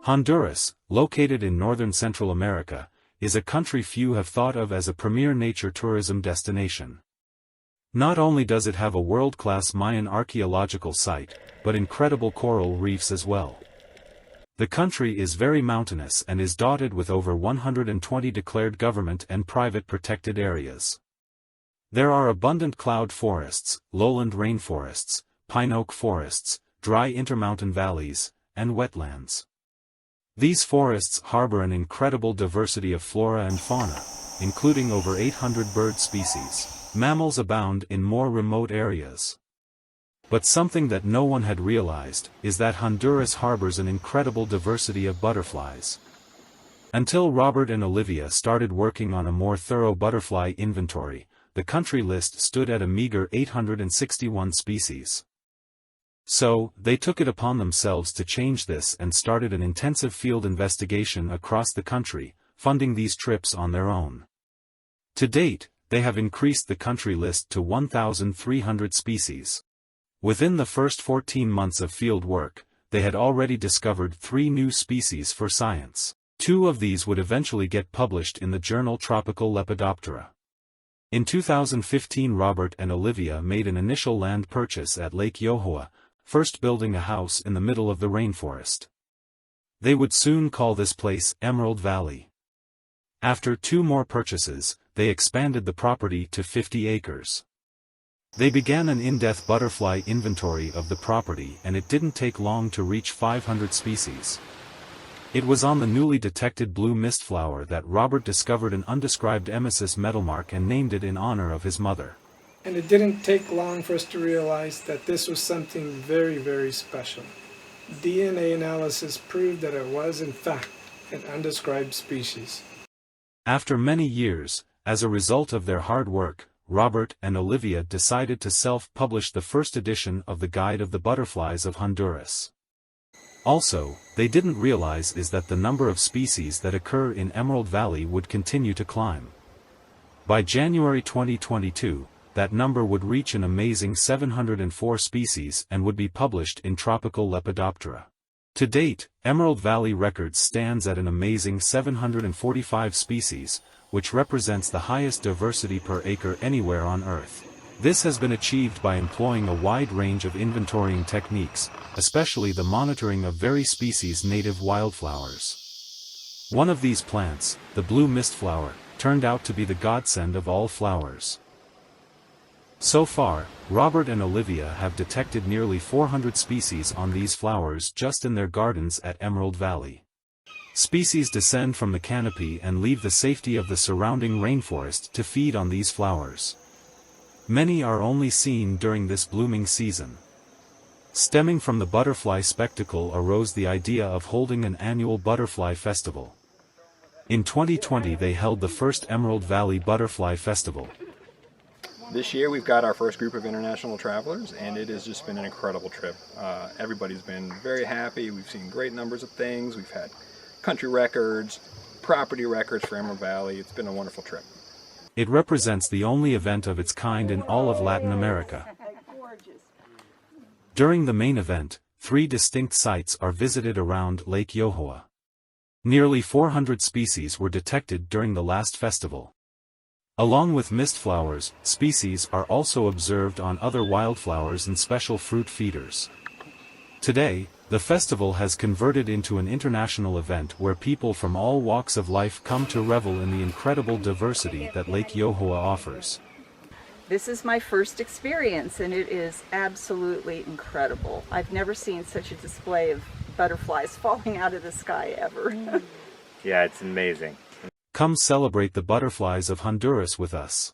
Honduras, located in northern Central America, is a country few have thought of as a premier nature tourism destination. Not only does it have a world-class Mayan archaeological site, but incredible coral reefs as well. The country is very mountainous and is dotted with over 120 declared government and private protected areas. There are abundant cloud forests, lowland rainforests, pine oak forests, dry intermountain valleys, and wetlands. These forests harbor an incredible diversity of flora and fauna, including over 800 bird species. Mammals abound in more remote areas. But something that no one had realized is that Honduras harbors an incredible diversity of butterflies. Until Robert and Olivia started working on a more thorough butterfly inventory, the country list stood at a meager 861 species. So, they took it upon themselves to change this and started an intensive field investigation across the country, funding these trips on their own. To date, they have increased the country list to 1,300 species. Within the first 14 months of field work, they had already discovered 3 new species for science. 2 of these would eventually get published in the journal Tropical Lepidoptera. In 2015, Robert and Olivia made an initial land purchase at Lake Yohoa, first building a house in the middle of the rainforest. They would soon call this place Emerald Valley. After 2 more purchases, they expanded the property to 50 acres. They began an in-depth butterfly inventory of the property, and it didn't take long to reach 500 species. It was on the newly detected blue mist flower that Robert discovered an undescribed emesis metalmark and named it in honor of his mother. And it didn't take long for us to realize that this was something very, very special. DNA analysis proved that it was, in fact, an undescribed species. After many years, as a result of their hard work, Robert and Olivia decided to self-publish the first edition of the Guide of the Butterflies of Honduras. Also, they didn't realize is that the number of species that occur in Emerald Valley would continue to climb. By January 2022, that number would reach an amazing 704 species and would be published in Tropical Lepidoptera. To date, Emerald Valley Records stands at an amazing 745 species, which represents the highest diversity per acre anywhere on Earth. This has been achieved by employing a wide range of inventorying techniques, especially the monitoring of very species-native wildflowers. One of these plants, the blue mist flower, turned out to be the godsend of all flowers. So far, Robert and Olivia have detected nearly 400 species on these flowers just in their gardens at Emerald Valley. Species descend from the canopy and leave the safety of the surrounding rainforest to feed on these flowers. Many are only seen during this blooming season. Stemming from the butterfly spectacle arose the idea of holding an annual butterfly festival. In 2020 they held the first Emerald Valley Butterfly Festival. This year we've got our first group of international travelers, and it has just been an incredible trip. Everybody's been very happy. We've seen great numbers of things. We've had country records, property records for Emerald Valley. It's been a wonderful trip. It represents the only event of its kind in all of Latin America. During the main event, 3 distinct sites are visited around Lake Yohoa. Nearly 400 species were detected during the last festival. Along with mist flowers, species are also observed on other wildflowers and special fruit feeders. Today, the festival has converted into an international event where people from all walks of life come to revel in the incredible diversity that Lake Yohoa offers. This is my first experience, and it is absolutely incredible. I've never seen such a display of butterflies falling out of the sky ever. Yeah, it's amazing. Come celebrate the butterflies of Honduras with us.